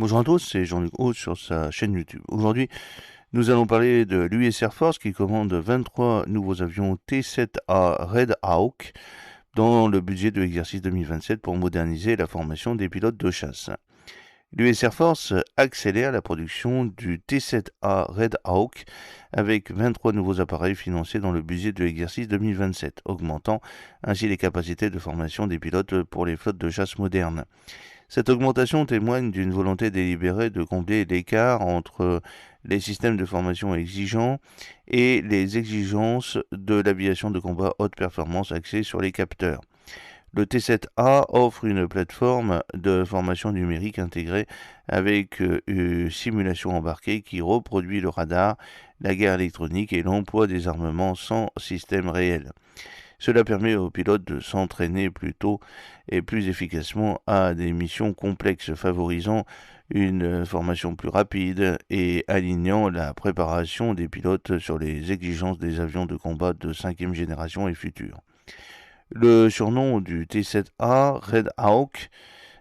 Bonjour à tous, c'est Jean-Luc Haut sur sa chaîne YouTube. Aujourd'hui, nous allons parler de l'US Air Force qui commande 23 nouveaux avions T-7A Red Hawk dans le budget de l'exercice 2027 pour moderniser la formation des pilotes de chasse. L'US Air Force accélère la production du T-7A Red Hawk avec 23 nouveaux appareils financés dans le budget de l'exercice 2027, augmentant ainsi les capacités de formation des pilotes pour les flottes de chasse modernes. Cette augmentation témoigne d'une volonté délibérée de combler l'écart entre les systèmes de formation exigeants et les exigences de l'aviation de combat haute performance axée sur les capteurs. Le T7A offre une plateforme de formation numérique intégrée avec une simulation embarquée qui reproduit le radar, la guerre électronique et l'emploi des armements sans système réel. Cela permet aux pilotes de s'entraîner plus tôt et plus efficacement à des missions complexes, favorisant une formation plus rapide et alignant la préparation des pilotes sur les exigences des avions de combat de 5e génération et futurs. Le surnom du T-7A Red Hawk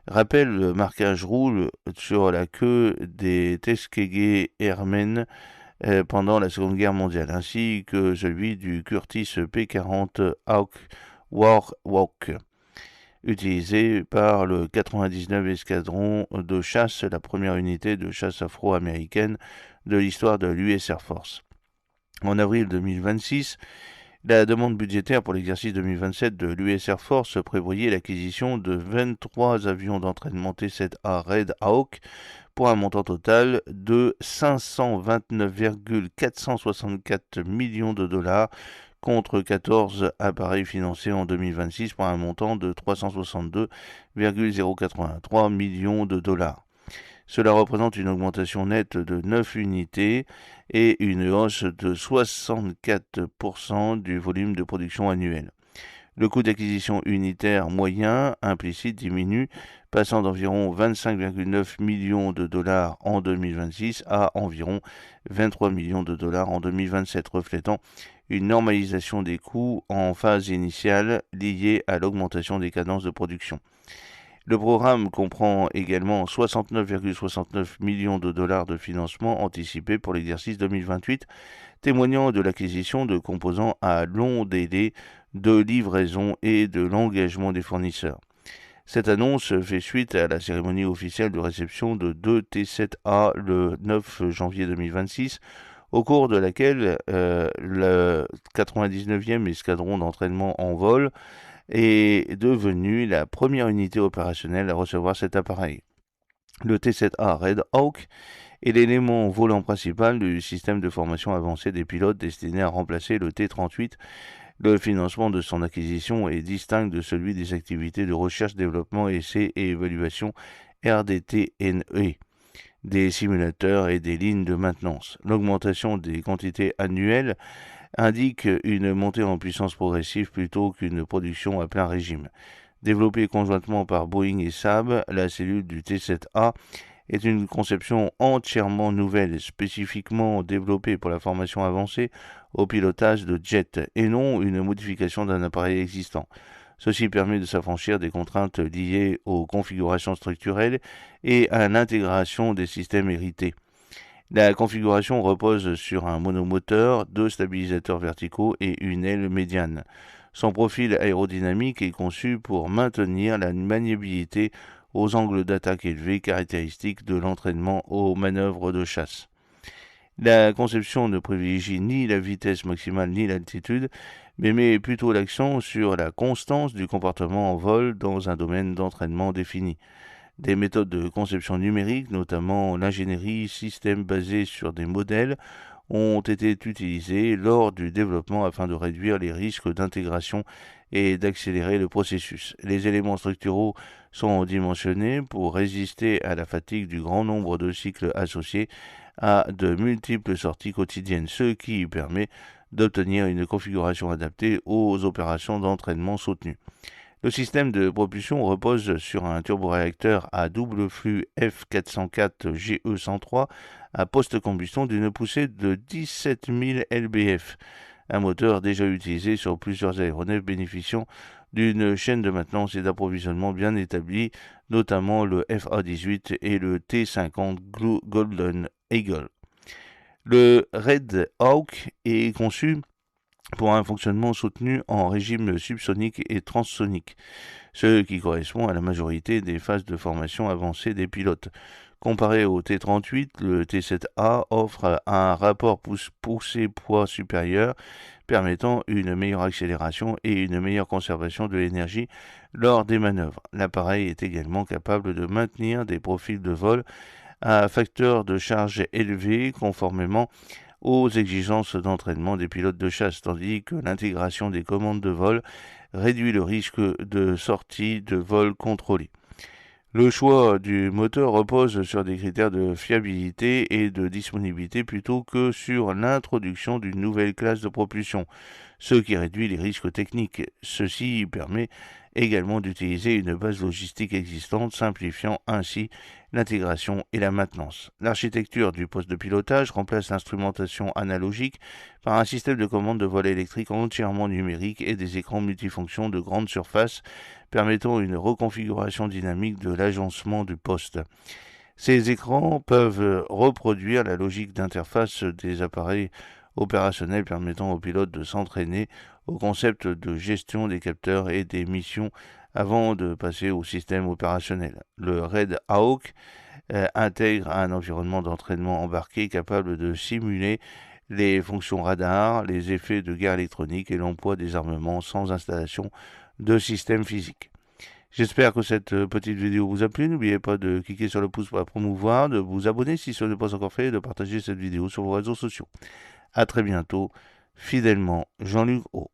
rappelle le marquage rouge sur la queue des Tuskegee Airmen pendant la Seconde Guerre mondiale, ainsi que celui du Curtiss P-40 Hawk Warhawk, utilisé par le 99 Escadron de chasse, la première unité de chasse afro-américaine de l'histoire de l'US Air Force. En avril 2026, la demande budgétaire pour l'exercice 2027 de l'US Air Force prévoyait l'acquisition de 23 avions d'entraînement T-7A Red Hawk pour un montant total de 529,464 millions de dollars contre 14 appareils financés en 2026 pour un montant de 362,083 millions de dollars. Cela représente une augmentation nette de 9 unités et une hausse de 64% du volume de production annuel. Le coût d'acquisition unitaire moyen implicite diminue, passant d'environ 25,9 millions de dollars en 2026 à environ 23 millions de dollars en 2027, reflétant une normalisation des coûts en phase initiale liée à l'augmentation des cadences de production. Le programme comprend également 69,69 millions de dollars de financement anticipé pour l'exercice 2028, témoignant de l'acquisition de composants à long délai de livraison et de l'engagement des fournisseurs. Cette annonce fait suite à la cérémonie officielle de réception de 2 T-7A le 9 janvier 2026, au cours de laquelle le 99e escadron d'entraînement en vol est devenu la première unité opérationnelle à recevoir cet appareil. Le T-7A Red Hawk est l'élément volant principal du système de formation avancée des pilotes destiné à remplacer le T-38. Le financement de son acquisition est distinct de celui des activités de recherche, développement, essai et évaluation RDT&E, des simulateurs et des lignes de maintenance. L'augmentation des quantités annuelles indique une montée en puissance progressive plutôt qu'une production à plein régime. Développée conjointement par Boeing et Saab, la cellule du T-7A est une conception entièrement nouvelle, spécifiquement développée pour la formation avancée au pilotage de jets, et non une modification d'un appareil existant. Ceci permet de s'affranchir des contraintes liées aux configurations structurelles et à l'intégration des systèmes hérités. La configuration repose sur un monomoteur, 2 stabilisateurs verticaux et une aile médiane. Son profil aérodynamique est conçu pour maintenir la maniabilité aux angles d'attaque élevés caractéristiques de l'entraînement aux manœuvres de chasse. La conception ne privilégie ni la vitesse maximale ni l'altitude, mais met plutôt l'accent sur la constance du comportement en vol dans un domaine d'entraînement défini. Des méthodes de conception numérique, notamment l'ingénierie système basée sur des modèles, ont été utilisées lors du développement afin de réduire les risques d'intégration et d'accélérer le processus. Les éléments structuraux sont dimensionnés pour résister à la fatigue du grand nombre de cycles associés à de multiples sorties quotidiennes, ce qui permet d'obtenir une configuration adaptée aux opérations d'entraînement soutenues. Le système de propulsion repose sur un turboréacteur à double flux F404 GE103 à post-combustion d'une poussée de 17 000 lbf, un moteur déjà utilisé sur plusieurs aéronefs bénéficiant d'une chaîne de maintenance et d'approvisionnement bien établie, notamment le FA-18 et le T-50 Golden Eagle. Le Red Hawk est conçu pour un fonctionnement soutenu en régime subsonique et transsonique, ce qui correspond à la majorité des phases de formation avancée des pilotes. Comparé au T-38, le T-7A offre un rapport poussée-poids supérieur, permettant une meilleure accélération et une meilleure conservation de l'énergie lors des manœuvres. L'appareil est également capable de maintenir des profils de vol à facteur de charge élevé, conformément aux exigences d'entraînement des pilotes de chasse, tandis que l'intégration des commandes de vol réduit le risque de sortie de vol contrôlé. Le choix du moteur repose sur des critères de fiabilité et de disponibilité plutôt que sur l'introduction d'une nouvelle classe de propulsion, ce qui réduit les risques techniques. Ceci permet également d'utiliser une base logistique existante, simplifiant ainsi l'intégration et la maintenance. L'architecture du poste de pilotage remplace l'instrumentation analogique par un système de commande de vol électrique entièrement numérique et des écrans multifonctions de grande surface permettant une reconfiguration dynamique de l'agencement du poste. Ces écrans peuvent reproduire la logique d'interface des appareils opérationnels permettant aux pilotes de s'entraîner au concept de gestion des capteurs et des missions avant de passer au système opérationnel. Le Red Hawk intègre un environnement d'entraînement embarqué capable de simuler les fonctions radar, les effets de guerre électronique et l'emploi des armements sans installation de système physique. J'espère que cette petite vidéo vous a plu. N'oubliez pas de cliquer sur le pouce pour la promouvoir, de vous abonner si ce n'est pas encore fait et de partager cette vidéo sur vos réseaux sociaux. À très bientôt. Fidèlement, Jean-Luc O.